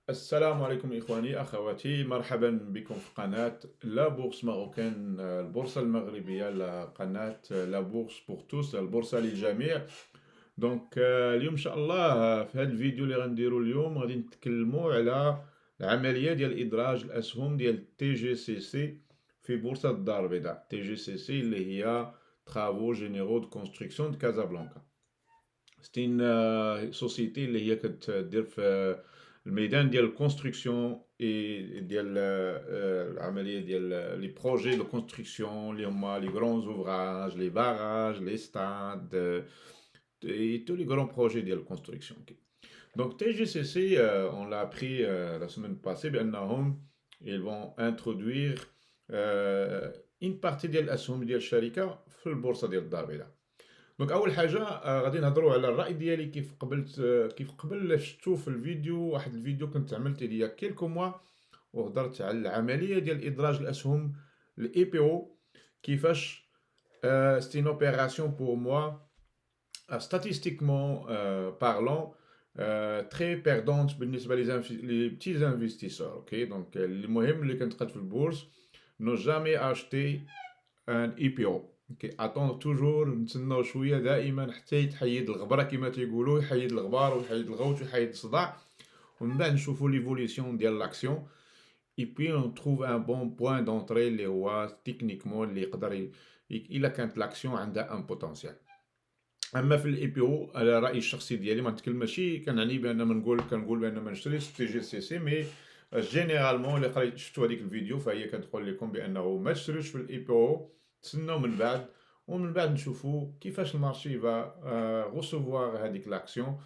السلام عليكم إخواني أخواتي، مرحبا بكم في قناة لا بورس ماروكان، البورصة المغربية، قناة لا بورس بور توس، البورصة للجميع. دونك اليوم إن شاء الله في هذا الفيديو اللي غنديرو اليوم غادي نتكلموا على العملية ديال إدراج الأسهم ديال تي جي سي سي في بورصة الدار البيضاء. تي جي سي سي اللي هي ترافو جينيرو دو كونستركسيون دو كازابلانكا. ستين سوسيتي اللي هي كتدير في الميدان ديال الكونستركسيون اي ديال العمليه ديال لي بروجي دو كونستركسيون اللي هما لي غران اوفراج، لي باراج، لي ستاد، et tous les grands projets ديال الكونستركسيون. Donc TGCC, on l'a appris la semaine passée, بأنهم ils vont introduire une partie ديال الأسهم ديال الشركة في البورصة ديال الدار البيضاء. دونك اول حاجه غادي نهضروا على الراي ديالي كيف قبل شفتو في الفيديو، واحد الفيديو كنت عملت ديال كيلكو موا، وهضرت على العمليه ديال ادراج الاسهم الاي بي او. كيفاش سيتي une opération pour moi statistiquement parlant très perdante بالنسبه لي petits investisseurs. اوكي دونك المهم اللي كنتقاد في البورص نو جامي اشتي ان اي بي او. اوكي اتوندر توجور، نتسناو شويه دائما حتى يتحيد الغبره كما تيقولوا، يحيد الغبار ويحيد الغوت ويحيد الصداع، ومن بعد نشوفوا ليفوليسيون ديال لاكسيون. اي بي اون تروف ان بون بوين دونطري اللي هو تكنيكمون اللي يقدر الا كانت لاكسيون عندها ان بوتونسيال. اما في الاي بي او على رايي الشخصي ديالي، ما نتكلم ماشي كنعني بان ما كنقول بان ما نشريش تي جي سي سي، مي جينيرالمون اللي قريت شفتوا هذيك الفيديو فهي كتقول لكم بانه ما تشريوش في الاي بي او، تسناو من بعد، ومن بعد نشوفوا كيفاش المارشي فا غوسوفوار هذيك لاكسيون.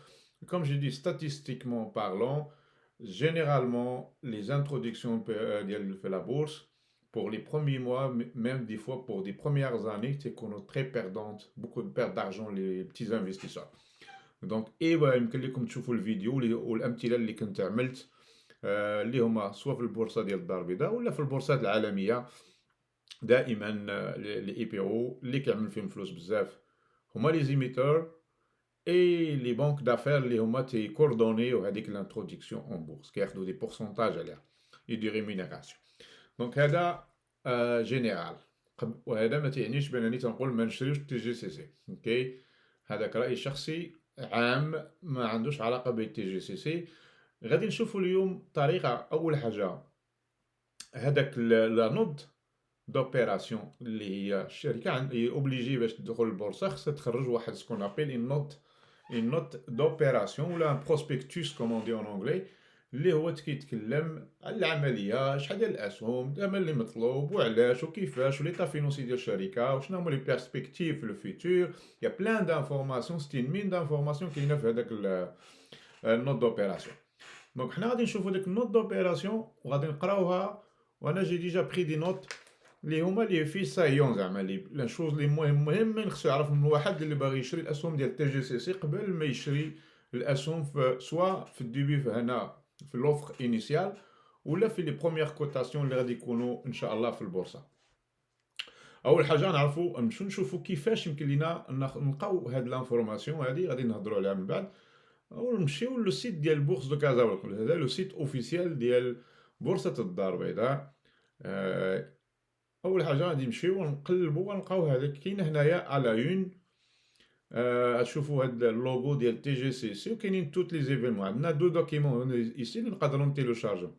كوم جي دي statistiquement parlant, généralement les introductions ديال في la bourse pour les premiers mois, même des fois pour des premières années, c'est qu'on est très perdante, beaucoup de pertes d'argent les petits investisseurs. Donc ايوا يمكن لكم تشوفوا الفيديو والامثله اللي كنت عملت اللي هما سواء في البورصه ديال الدار البيضاء ولا في البورصات العالميه. دائما لي اي بي او اللي كيعمل فيهم فلوس بزاف هما لي زيميتور اي لي بانك دافير اللي هما تيكوردونيو هذيك لانتروداكسيون اون بورس، كياخذوا دي بورسونتاج عليها، دي ريمونيراسيون. دونك هذا جينيرال. وهذا ما تعنيش بانني تنقول ما نشريوش تي جي سي سي. اوكي هذاك راي شخصي عام ما عندوش علاقه بالتي جي سي سي. غادي نشوفوا اليوم طريقه. اول حاجه هذاك لا نوض دوبيراسيون اللي هي الشركه هي اوبليجي باش تدخل البورصه خصها تخرج واحد سكون ابيل une note d'opération ولا un prospectus comme on dit en anglais، اللي هو كيتكلم على العمليه، شحال ديال الاسهم، الثمن اللي مطلوب وعلاش وكيفاش، وليطا فينونسي ديال الشركه، وشنو هما لي بيرسبكتيف في لو فيتور. يا بلان دانفورماسيون، ستي مين دانفورماسيون كاينه في هذاك النوت دوبيراسيون. دونك حنا غادي نشوفوا ديك النوت دوبيراسيون وغادي نقراوها، وانا جي ديجا بري دي نوت اللي هما اللي في سايون، زعما لي شوز اللي مهمين خصو يعرف من الواحد اللي باغي يشري الاسهم ديال تي جي سي سي قبل ما يشري الاسهم في سوا في الديبي في هنا في لوفر انيسيال، ولا في لي بروميير كوتاسيون اللي غادي يكونوا ان شاء الله في البورصه. اول حاجه نعرفوا نمشيو نشوفوا كيفاش يمكن لينا نلقاو هاد لانفورماسيون هادي، غادي نهضروا عليها من بعد. او نمشيو لو سيت ديال بورص دو كازابلانكا، هذا لو سيت اوفيسيال ديال بورصه الدار البيضاء. اول حاجه غادي نمشيو ونقلبوا ونلقاو هذا كاين هنايا على اون. تشوفوا هذا اللوغو ديال تي جي سي سي، وكاينين توت لي زيفينمون. عندنا دو دوكيمون ايسي اللي نقدروا نتيلوشارجو.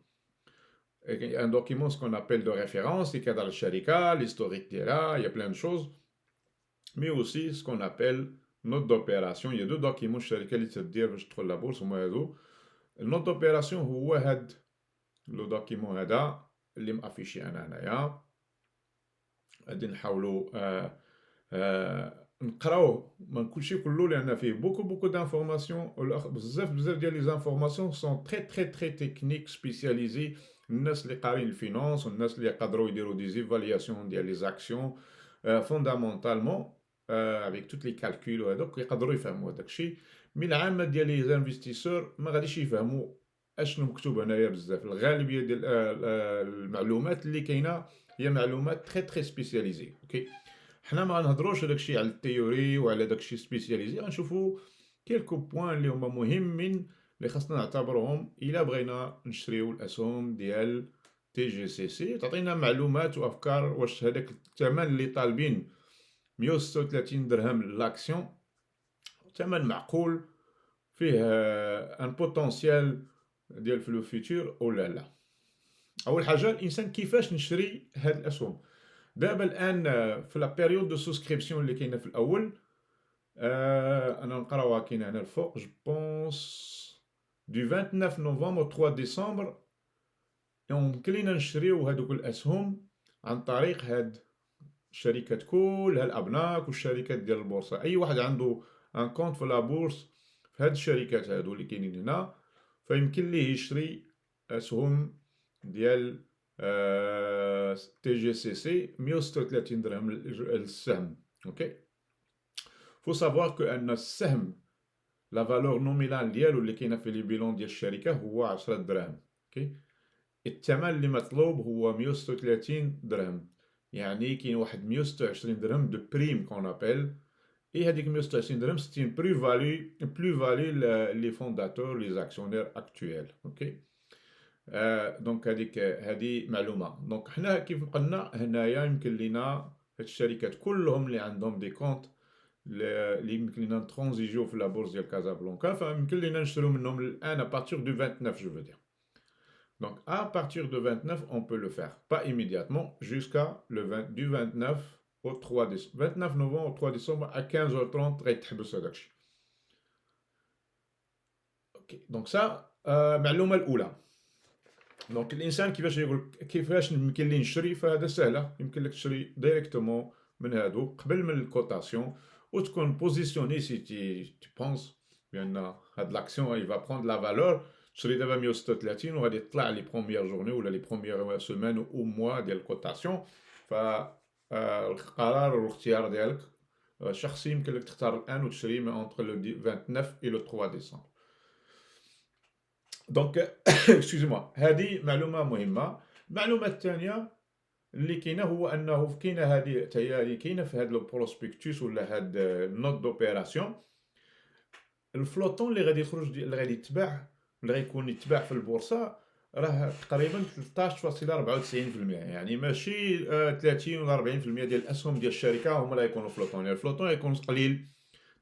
ان دوكيمون سكون ابل دو ريفيرونس اللي كيهضر على الشركه، ليستوريك ديالها، يا بلان شوز. مي اوسي سكون ابل نوت دوبيراسيون. يا دو دوكيمون الشركه اللي تدير باش تدخل لابورس هما هادو. النوت دوبيراسيون هو هاد لو دوكيمون هذا اللي مافيشي انا هنايا. غادي نحاولوا نقراوه ما كلشي كله، لان فيه بوكو دانفورماسيون، بزاف ديال لي زانفورماسيون سون تري تكنيك سبيسياليزي. الناس اللي قارين الفينانس والناس اللي يقدروا يديروا دي زيفالياسيون ديال لي زاكسيون فوندامونتالمون افيك توت لي كالكول وهذوك يقدروا يفهموا هذاك الشيء. مي العامه ديال لي زانفستيسور ما غاديش يفهموا اشنو مكتوب هنايا بزاف. الغالبيه ديال المعلومات اللي كاينه هي معلومات تري سبيسياليزي. اوكي حنا ما غنهضروش داكشي على التيوري وعلى داكشي سبيسياليزي، غنشوفوا كيلكو بوين اللي هما مهمين اللي خاصنا نعتبرهم إلا بغينا نشريو الأسهم ديال تي جي سي سي. تعطينا معلومات وأفكار واش هذاك الثمن اللي طالبين 136 درهم لاكسيون ثمن معقول فيه ان بوتونسيال ديال في لو فيتور ولا لا. اول حاجه الانسان كيفاش نشري هاد الاسهم. دابا الان في لا بيريود دو سوسكريبسيون اللي كاينه في الاول، انا نقراوها كاينه هنا الفوق جو بونس دو 29 نوفمبر 3 ديسمبر، يمكن لينا نشريو هادوك الاسهم عن طريق هاد الشركات كلها، الابناك والشركات ديال البورصه. اي واحد عنده ان كونت في لابورس في هاد الشركات هادو اللي كاينين هنا، فيمكن ليه يشري اسهم ديال تي جي سي سي 136 درهم السهم. اوكي، فو سافوار كو ان السهم لا فالور نومينال ديالو اللي كاينه في لي بيلون ديال الشركه هو 10 دراهم. اوكي، الثمن اللي مطلوب هو 136 درهم، يعني كاين واحد 126 درهم دو بريم كون ابل. اي هذيك 126 درهم سيتي بلو فالي لي فونداتور لي زاكسيونير اكطويل. اوكي، دونك هذه معلومه. دونك حنا كيف قلنا هنايا يمكن لينا هاد الشركات كلهم اللي عندهم دي كونت اللي يمكن لينا نترانزيجيو في لابورس ديال كازابلانكا، فيمكن لينا نشريو منهم الان ابارتيغ دو 29 جو فو دير. Donc, à partir de 29, on peut le faire. Pas immédiatement, jusqu'à du 29 au 3 décembre. 29 novembre au 3 décembre à 15h30, غيتحبس هذاك الشيء. اوكي، دونك سا المعلومه الاولى. دونك الانسان كيفاش يقول كيفاش يمكن لي نشري، فهذا سهله، يمكن لك تشري ديريكتومون من هادو قبل من الكوتاسيون، وتكون بوزيسيوني سي تي بونس بان هاد لاكسيون il va prendre la valeur. تشري دابا 136 وغادي تطلع لي بروميير جورني ولا لي بروميير سيمين او موا ديال الكوتاسيون، ف القرار والاختيار ديالك شخصي. يمكن لك تختار الان وتشري من entre le 29 et le 3 décembre. دونك اكسكوزي هذه معلومه مهمه. المعلومه الثانيه اللي كاينه هو انه كاينه هذه تياري كاينه في هذا البروسبكتوس ولا هذا نوت دوبيراسيون، الفلوطون اللي غادي يخرج اللي غادي يتباع اللي غيكون يتباع في البورصه راه تقريبا 13.94%، يعني ماشي 30 ولا 40% ديال الاسهم ديال الشركه هما اللي غيكونوا فلوطون. يعني الفلوطون غيكون قليل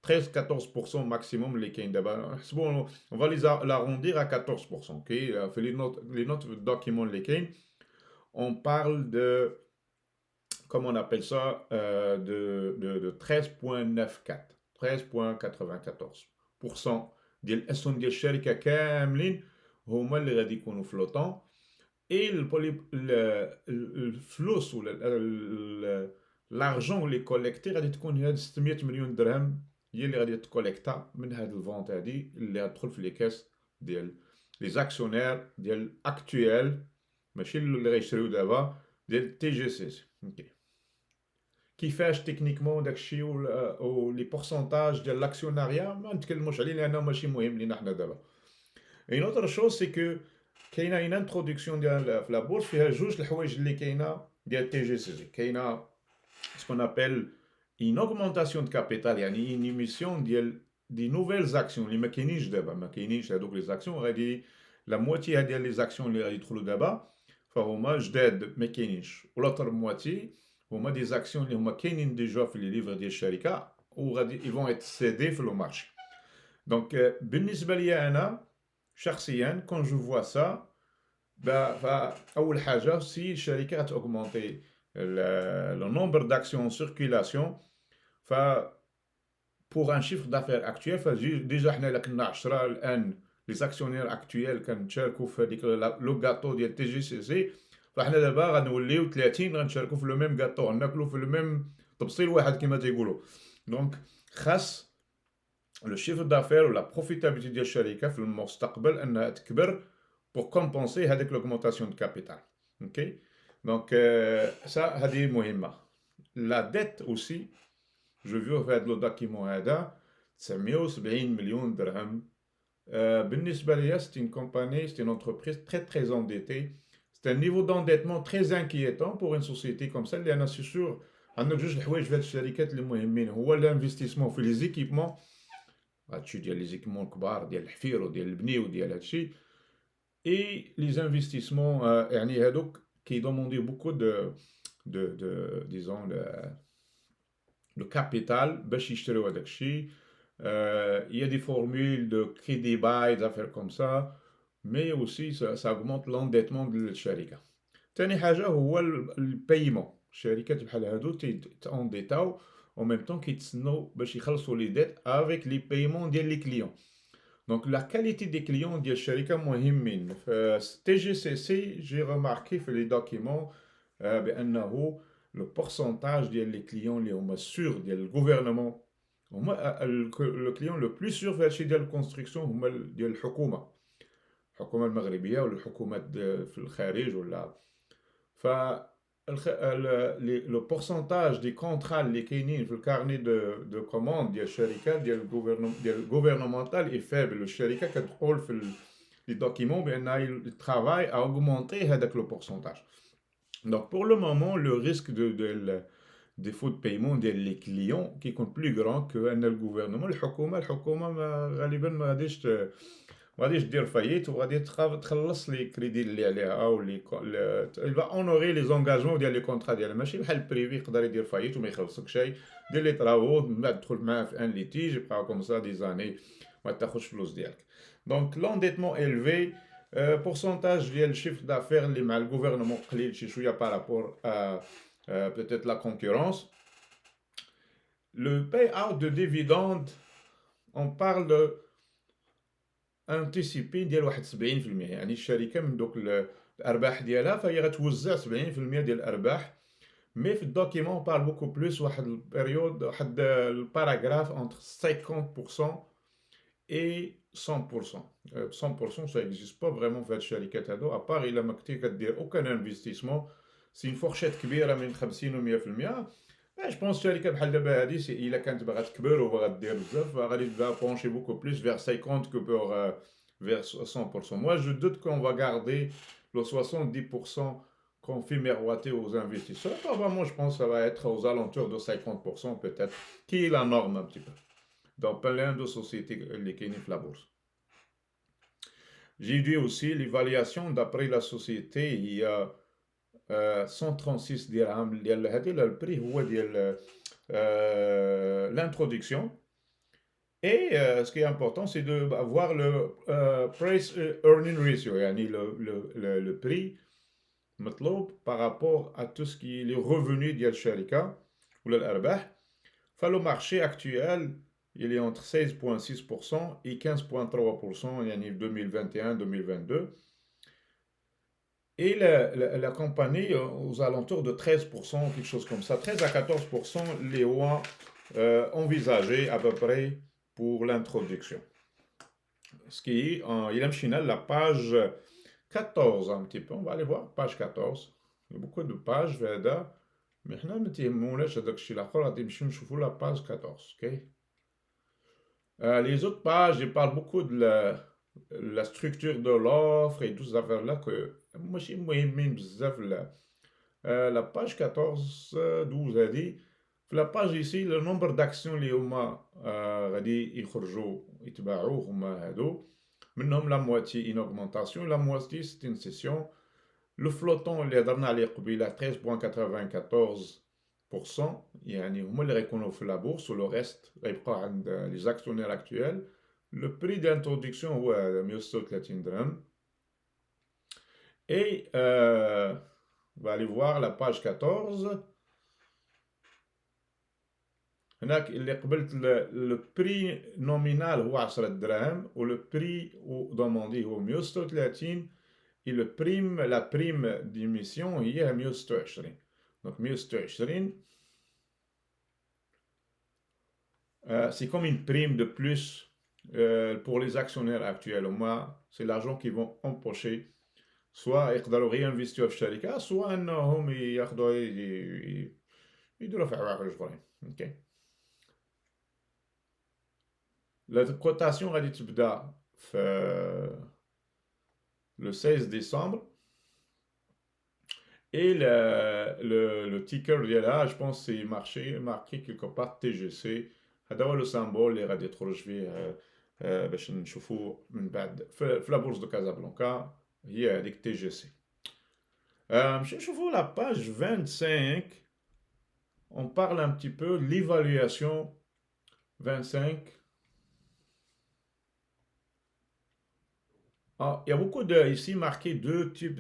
13-14% ماكسيموم اللي كاين دابا. نحسبوا on va les l'arrondir à 14%. اوكي، في لي نوت دوكيمون اللي كاين on parle de comment on appelle ça de 13.94% ديال الاسهم ديال الشركه كاملين هما اللي غادي يكونوا فلوطون. اي الفلوس ولا لارجون اللي كوليكتي غادي تكون هاد 600 مليون درهم هي اللي غادي تكوليكتا من هاد الفونت هادي اللي غتدخل في لي كاس ديال لي زاكسيونير ديال اكطويل، ماشي اللي غيشريو دابا ديال تي جي سي. اوكي، كيفاش تكنيكمون داكشي و لي بورسونتاج ديال لاكسيوناريا ما نتكلموش عليه لانه ماشي مهم لينا حنا دابا. اي اوتر شوز سي كو كاينه اين انتروداكسيون ديال في لا بورس فيها جوج الحوايج اللي كاينه ديال تي جي سي. كاينه سكون ابل une augmentation de capital، يعني une émission ديال دي نوفيل زاكسيون اللي ما كاينينش دابا. ما كاينينش هذوك لي زاكسيون، غادي لا موتي ديال لي زاكسيون اللي غادي يدخلوا دابا فهما جداد ما كاينينش، ولاتر موتي هما دي زاكسيون اللي هما كاينين ديجا في لي ليفر ديال الشركه وغادي يفون ات سيدي في لو مارشي. دونك بالنسبه ليا انا شخصيا كون جو فوا سا، فاول حاجه سي الشركه غاتاوغمونتي le nombre d'actions en circulation. Pour un chiffre d'affaires actuel, déjà حنا الا كنا 10 الان لي زاكسيونير اكطويل كنشاركوا في هذيك لو غاتو ديال تي جي سي سي، فحنا دابا غنوليو 30 غنشاركوا في لو ميم غاتو، غناكلوا في لو ميم تبصيل واحد كما تيقولوا. دونك خاص لو شيفر دافير ولا بروفيتابيليتي ديال الشركه في المستقبل انها تكبر pour compenser هذيك l'augmentation de capital. اوكي، دونك ça هذه مهمه. لا ديت اوسي جو فيو في هذا لو دوكيمون هذا 970 مليون درهم. بالنسبه ليا c'est une compagnie, c'est une entreprise très très endettée. C'est un niveau d'endettement très inquiétant pour une société comme ça. لان سي سور عندنا جوج الحوايج في هذه الشركات اللي مهمين، هو الانفستيسمون في لي زيكيبمون هادشي ديال لي زيكيمون كبار ديال الحفير وديال البني وديال هادشي. اي لي زانفستيسمون يعني هادوك كيدوموندي بوكو دو ديزون le capital باش يشتريو هذاك الشيء. Il y a des formules de crédit bail, des affaires comme ça, mais aussi ça augmente l'endettement de الشركة. تاني حاجة هو البايمون. الشركات بحال هادو تانديتاو او ميم طون كيتسناو باش يخلصوا لي ديت افيك لي بايمون ديال لي كليون. دونك لا كاليتي دي كليون ديال الشركة مهمين. في تي جي سي سي جي رماركي في لي دوكيمون بأنه لو بورسونتاج ديال لي كليون اللي هما سور ديال الغوفرنمون هما لو كليون لو بلو سور في هادشي ديال الكونستركسيون هما ديال الحكومة المغربية ولا الحكومات في الخارج ولا. ف لو بورسونتاج دي كونترا اللي كاينين في الكارني دو كوموند ديال الشركات ديال الغوفرنمونتال اي فابل. الشركه كتقول في لي دوكيمون بانها الترافاي اوغمونتي هذاك لو بورسونتاج. دونك بور لو مومون لو ريسك دو ديفو دو بايمون ديال لي كليون كيكون بلو غران كو ان الغوفرنمون. الحكومه غالبا ما غاديش دير فايت وغادي تخلص لي كريدي اللي عليها واللي فا اونوري لي زونغاجمون ديال لي كونطرا ديالها. ماشي بحال البريفي يقدر يدير فايت وما يخلصك شيء، دير لي طراو من بعد تدخل معاه في ان ليتيج يبقى كوم سا دي زاني ما تاخذش فلوس ديالك. دونك لونديتمون الفي بورسونتاج ديال الشيفر دافير اللي مع الغوفرنمون قليل شي شويه بارابور بوتيت لا كونكورونس. لو باي اوت دو ديفيدوند اون بارل دو انتيسيبي ديال واحد 70%. يعني الشركه من دوك الارباح ديالها فهي غتوزع 70% ديال الارباح. مي في الدوكيمون بار بوكو بلوس واحد البيريود واحد الباراغراف انتر 50% اي 100%. 100% ça existe pas vraiment في هاد الشركات هادو ابار الا ما كنتي كدير اوكان انفستيسمون. سي فورشيت كبيره من 50 و 100%. جو بونس شركه بحال دابا هادي الا كانت باغا تكبر وباغا دير بزاف غادي تبدا بونشي بوكو بلوس فيغ 50 que pour vers 100%. Moi je doute qu'on va garder le 70% qu'on fait miroiter aux investisseurs. Vraiment je pense que ça va être aux alentours de 50% peut-être, qui est la norme un petit peu dans plein de sociétés qui sont la bourse. J'ai dit aussi l'évaluation d'après la société. Il y a 136 dirhams ديال هذه البري هو ديال l'introduction. Et ce qui est important, c'est d'avoir le price earning ratio, يعني le prix مطلوب par rapport à tout ce qui est les revenus ديال الشركة ولا الأرباح. فلو marché actuel il est entre 16.6% et 15.3% يعني 2021-2022. Et la compagnie aux alentours de 13%, quelque chose comme ça, 13 à 14% les ont envisagé à peu près pour l'introduction. Ce qui est, il a mentionné la page 14 un petit peu, on va aller voir, page 14. Il y a beaucoup de pages, Veda, mais on a la page 14, ok? Les autres pages, ils parlent beaucoup de la structure de l'offre et toutes ces affaires-là que moi je مهمين بزاف. La page 14 12 هذه في la page ici le nombre d'actions اللي هما غادي يخرجوا يتباعوا هما هادو منهم la moitié une augmentation la moitié c'est une cession. Le flottant اللي هضرنا عليه قبيله 13.94% يعني هما اللي غيكونوا في لا بورس ولو ريست غيبقى عند لي زاكسيونير اكطويل. لو بري d'introduction هو 136 درهم. Et on va aller voir la page 14. هناك اللي قبلت le prix nominal هو 10 دراهم و le prix demandé هو 136 et le prime la prime d'émission هي 126. Donc 126 c'est comme une prime de plus pour les actionnaires actuels. Au moins c'est l'argent qu'ils vont empocher. سواء يقدروا غير ينفستيو في الشركه سواء انهم ياخذوا يديروا في عواقب اخرين. اوكي لا كوتاسيون غادي تبدا في le 16 décembre et le ticker ديالها je pense c'est marqué quelque part TGC هذا هو لو سامبول اللي غادي تخرج فيه باش نشوفوه من بعد في لا بورصه دو كازابلانكا، هي هذيك تي جي سي. مش نشوفوا la page 25. On parle un petit peu de l'évaluation 25. Ah, il y a beaucoup de, ici marqué deux types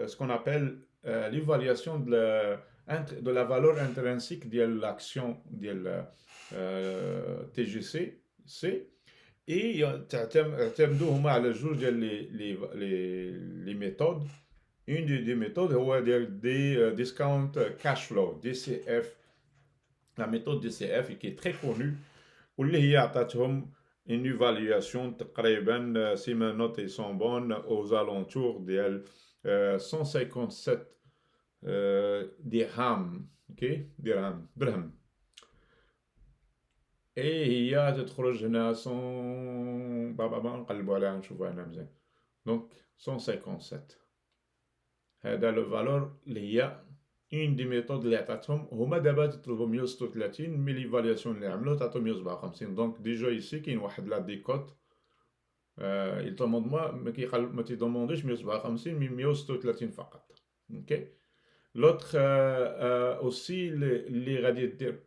ce qu'on appelle l'évaluation de la valeur intrinsèque de l'action de TGC. Et تعتمدوا هما على جوج ديال les méthodes. Une des méthodes هو des discount cash flow, DCF. La méthode DCF qui est très connue, واللي هي عطاتهم une évaluation تقريبا si mes notes sont bonnes aux alentours ديال 157 درهم. اوكي درهم. اي هي تتخرج هنا 100 بابا نقلبوا عليها نشوفوها هنا مزيان. دونك 157 هذا لو فالور اللي هي اون دي ميثود اللي عطاتهم هما. دابا تطلبوا 136 مي ليفالياسيون اللي عملوا تعطوا 157. دونك ديجا يسي كاين واحد لا ديكوت. يتوموند ما تيدومونديش 157 مي 136 فقط. اوكي. لوتر اوسي اللي غادي دير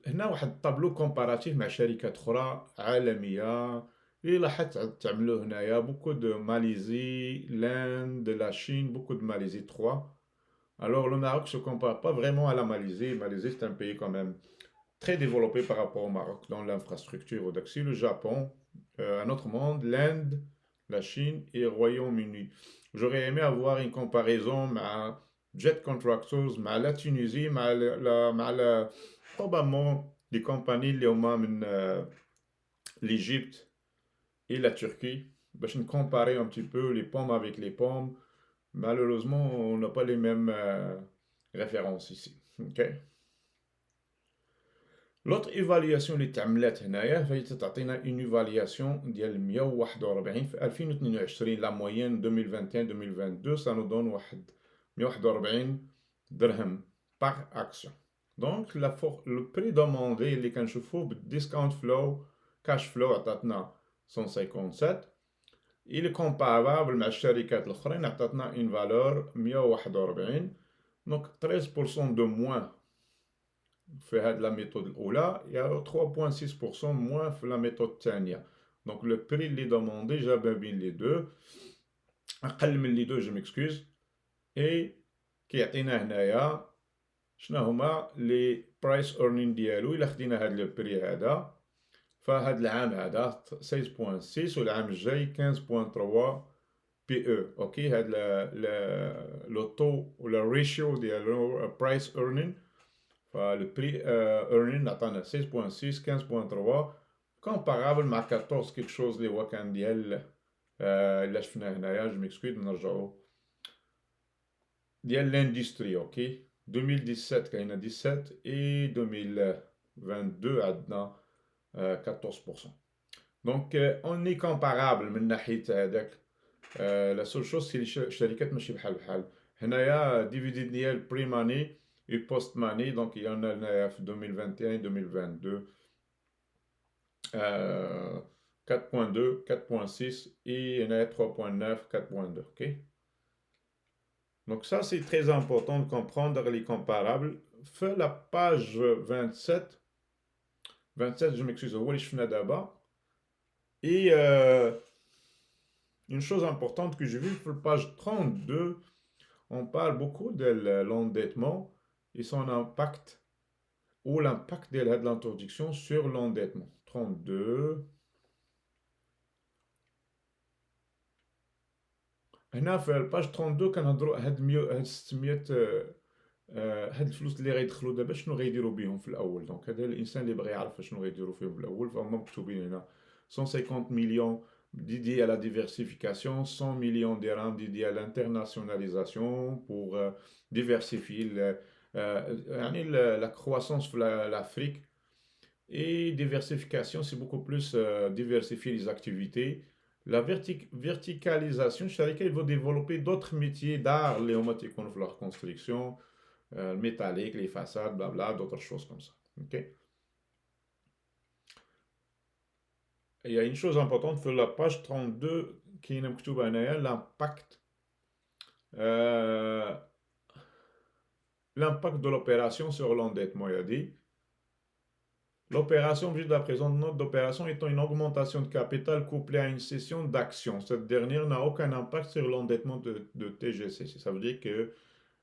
هنا واحد الطابلو كومباراتيف مع شركات اخرى عالميه. اللي لاحظت تعملوه هنايا بوكو دو ماليزي، لاند، لا شين، بوكو دو ماليزي 3. Alors le Maroc se compare pas vraiment à la Malaisie. Malaisie c'est un pays quand même très développé par rapport au Maroc dans l'infrastructure. Donc si le Japon, un autre monde, l'Inde, la Chine et le Royaume-Uni. J'aurais aimé avoir une comparaison avec Jet Contractors, avec la Tunisie, avec probablement des compagnies اللي هما من l'Égypte et la Turquie. Bah, je comparer un petit peu les pommes avec les pommes. Malheureusement, on n'a pas les mêmes références ici. Okay. L'autre évaluation اللي تعملت هنايا فهي تعطينا une évaluation ديال 141 في 2022. La moyenne 2021-2022 ça nous donne واحد 141 درهم par action. Donc le prix demandé اللي كنشوفوه بالديسكاونت فلو كاش فلو عطاتنا 157. Il est comparable مع الشركات الأخرين عطاتنا une valeur 141. Donc 13% de moins في هاد la méthode الأولى. Il y a 3,6% moins في la méthode الثانية. Donc le prix اللي demandé جاب بين les deux. أقل من les deux je m'excuse. Et كيعطينا هنايا شنو هما لي برايس earning ديالو. إلا خدينا هاد لو بري هذا فهاد العام هذا 16.6 والعام الجاي 15.3 بي او. اوكي. هاد لو طو ولا الريشيو ديالو برايس earning. فالو بري earning عطانا 16.6 15.3 كومبارابل مع 14 كيك شوز اللي هو كان ديال اللي شفناه هنايا. جو ميكسكويد نرجعو ديال لاندستري. اوكي. 2017 كاينه 17 اي 2022 عندنا 14%. Donc on est comparable من ناحية هذاك. la seule chose c'est الشركات ماشي بحال هنايا ديفيديد ديال بري ماني et post ماني. donc il y en a هنايا في 2021 2022 4.2 4.6 et هنايا 3.9 4.2. ok. Donc ça c'est très important de comprendre les comparables. Fait la page 27 je m'excuse, هو اللي شفنا دابا. Et une chose importante que j'ai vue sur la page 32, on parle beaucoup de l'endettement et son impact, ou l'impact de l'introduction sur l'endettement. 32. هنا في الباج 32 كنهضروا هاد 600 هاد الفلوس اللي غيدخلوا دابا شنو غيديروا بهم في الاول. دونك هذا الانسان اللي بغى يعرف شنو غيديروا فيهم في الاول فهم مكتوبين هنا 150 millions dédiés à la diversification, 100 millions de dirhams dédiés à l'internationalisation pour diversifier la croissance de l'Afrique. Et diversification, c'est beaucoup plus diversifier les activités. La verticalisation, c'est-à-dire qu'ils vont développer d'autres métiers d'art, les homatiques, leur construction, métallique, les façades, blabla, d'autres choses comme ça. Ok. Il y a une chose importante sur la page 32 qui est l'impact euh, l'impact de l'opération sur l'endettement. Il a dit l'opération objet de la présente note d'opération étant une augmentation de capital couplée à une cession d'actions. Cette dernière n'a aucun impact sur l'endettement de TGCC. Ça veut dire que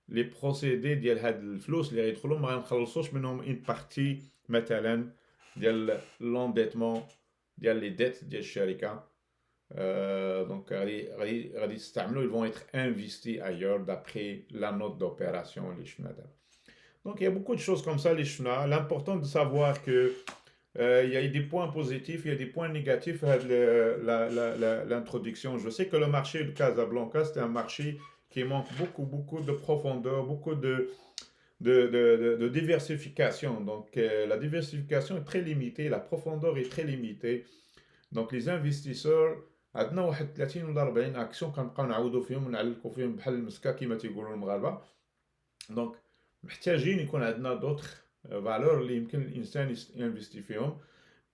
les procédés ديال هاد الفلوس اللي غيدخلوا ما غنخلصوش منهم une partie مثلا ديال l'endettement ديال les dettes ديال الشركة. Donc غادي يستعملوا, ils vont être investis ailleurs d'après la note d'opération les شفنا دابا. Donc il y a beaucoup de choses comme ça les شفنا. L'important de savoir que il y a des points positifs, il y a des points négatifs à l'introduction. Je sais que le marché de Casablanca, c'est un marché qui manque beaucoup de profondeur, beaucoup de diversification. Donc la diversification est très limitée, la profondeur est très limitée. Donc les investisseurs, عندنا واحد 30 ولا 40 اكسيون كنبقاو نعاودو فيهم ونعلقو فيهم بحال المسكه كما تيقولوا المغاربه. دونك محتاجين يكون عندنا دوطخ فالور اللي يمكن الانسان ينفيستي فيهم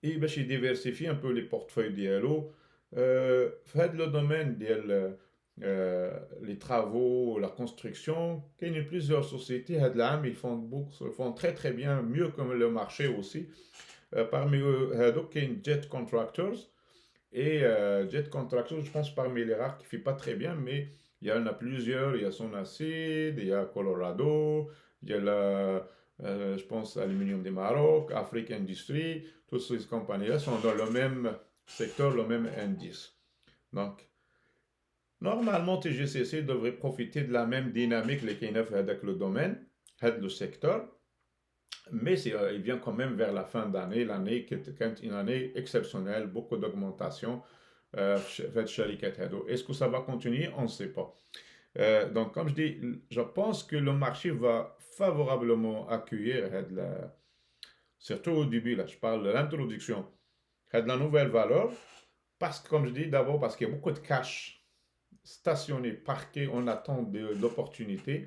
اي باش يديفيرسيفي ان بو لي بورتفوي ديالو. في هذا لو دومين ديال les travaux, la construction, il y a plusieurs sociétés, ils font très bien, mieux que le marché aussi. Parmi eux, il y a Jet Contractors. Et Jet Contractors, je pense parmi les rares qui ne fait pas très bien, mais il y en a plusieurs. Il y a Sonacid, il y a Colorado, il y a je pense Aluminium du Maroc, Afrique Industrie. Toutes ces compagnies-là sont dans le même secteur, le même indice. Donc, normalement, TGCC devrait profiter de la même dynamique avec le domaine, le secteur, mais il vient quand même vers la fin d'année, l'année qui est une année exceptionnelle, beaucoup d'augmentation. Est-ce que ça va continuer? On ne sait pas. Donc, comme je dis, je pense que le marché va favorablement accueillir, surtout au début, là, je parle de l'introduction, de la nouvelle valeur, parce que, comme je dis, d'abord parce qu'il y a beaucoup de cash stationné, parqué en attente d'opportunités.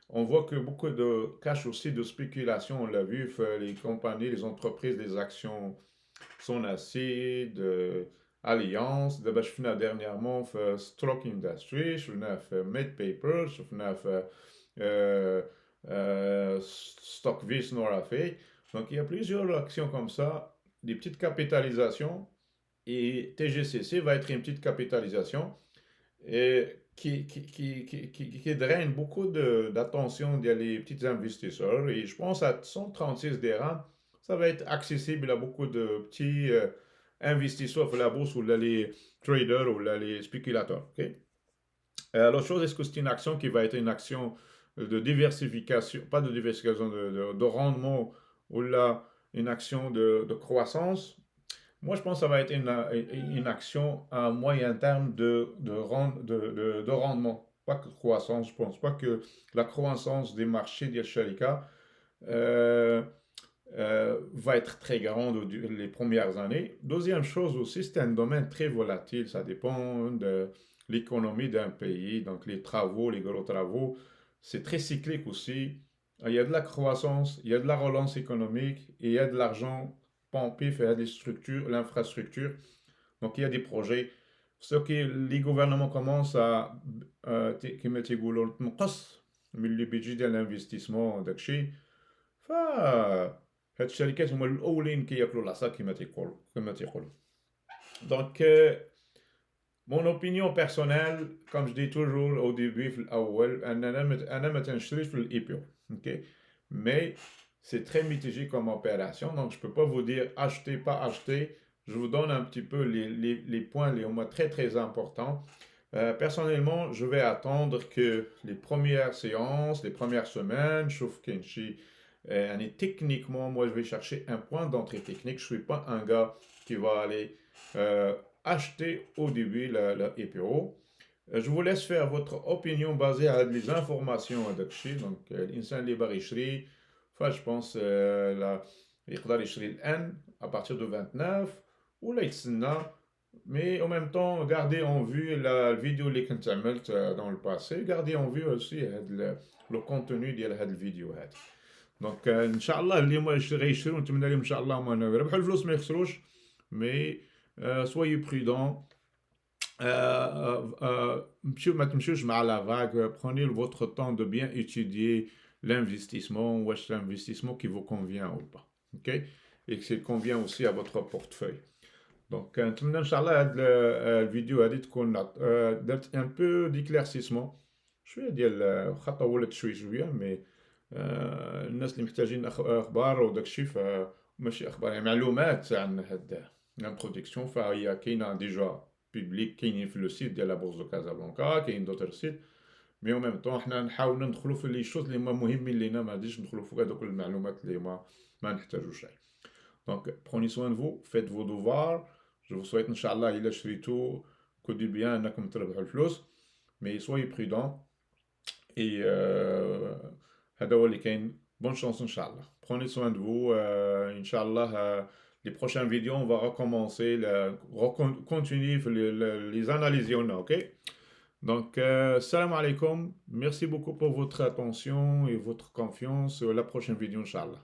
On voit que beaucoup de cash aussi de spéculation, on l'a vu, les compagnies, les entreprises, les actions sont acides, Alliance, d'abord je finis dernièrement Stroke Industry, je finis Med Paper, je finis Stockvis Norafay. Donc il y a plusieurs actions comme ça, des petites capitalisations, et TGCC va être une petite capitalisation et qui draine beaucoup d'attention des petits investisseurs. Et je pense à 136 dirhams, ça va être accessible à beaucoup de petits investisseurs sur la bourse ou les traders ou les spéculateurs. Okay? L'autre chose, est-ce que c'est une action qui va être une action de diversification, pas de diversification, de rendement ou là, une action de croissance? Moi, je pense que ça va être une action à moyen terme de rendement, pas que croissance. Je ne pense pas que la croissance des marchés d'Yashalika va être très grande les premières années. Deuxième chose aussi, c'est un domaine très volatile. Ça dépend de l'économie d'un pays. Donc, les travaux, les gros travaux, c'est très cyclique aussi. Il y a de la croissance, il y a de la relance économique et il y a de l'argent pompé faire des structures, l'infrastructure. Donc, il y a des projets. Ce que les gouvernements commencent à كما تيقولوا تنقص من لي بيجي ديال الانفستيسمون داكشي هاد الشركات هما الاولين كياكلوا العصا كما تيقولوا. Donc mon opinion personnelle, comme je dis toujours au début في الاول انا ما تنشريش في الاي بي او. OK, mais c'est très mitigé comme opération, donc je ne peux pas vous dire acheter, pas acheter. Je vous donne un petit peu les points, les moins très importants. Personnellement, je vais attendre que les premières séances, les premières semaines, sauf Kenshi, techniquement, moi je vais chercher un point d'entrée technique. Je ne suis pas un gars qui va aller acheter au début la EPO. Je vous laisse faire votre opinion basée à des informations donc l'insan libre يشري. Enfin, je pense يقدر يشري الآن à partir de 29 ولا يتسنى Mais en même temps, gardez en vue la vidéo اللي كنت عملت dans le passé, gardez en vue aussi le contenu ديال هاد الفيديو هادي. دونك ان شاء الله اللي هما غيشتروا نتمنى لهم ان شاء الله هما يربحوا الفلوس ما يخسروش. مي soyez prudents. ما تمشوش مع la vague. Prenez votre temps de bien étudier l'investissement, ou est-ce l'investissement qui vous convient ou pas. Ok? Et que c'est convient aussi à votre portefeuille. Donc, نتمنى ان شاء الله هاد الفيديو هادي تكون درت ان بو ديكليرسيسمون شويه ديال واخا طولت شويه مي الناس اللي محتاجين اخبار وداكشي فماشي اخبار يعني معلومات عن هاد البرودكسيون فهي كاينه ديجا بيبليك كاينين في لو سيت ديال لا بورس دو كازابلانكا كاين دوتر سيت مي او ميم طون حنا نحاولوا ندخلوا في لي شوز اللي هما مهمين لينا ما غاديش ندخلوا في هذوك المعلومات اللي ما نحتاجوش. Donc, prenez soin de vous, faites vos devoirs. Je vous souhaite, Inch'Allah, il a tout, que du bien, comme mais soyez prudents. Et bonne chance, Inch'Allah. Prenez soin de vous. Inch'Allah, les prochaines vidéos, on va recommencer, continuer les analyses, ok? Donc, salam alaikum. Merci beaucoup pour votre attention et votre confiance. La prochaine vidéo, Inch'Allah.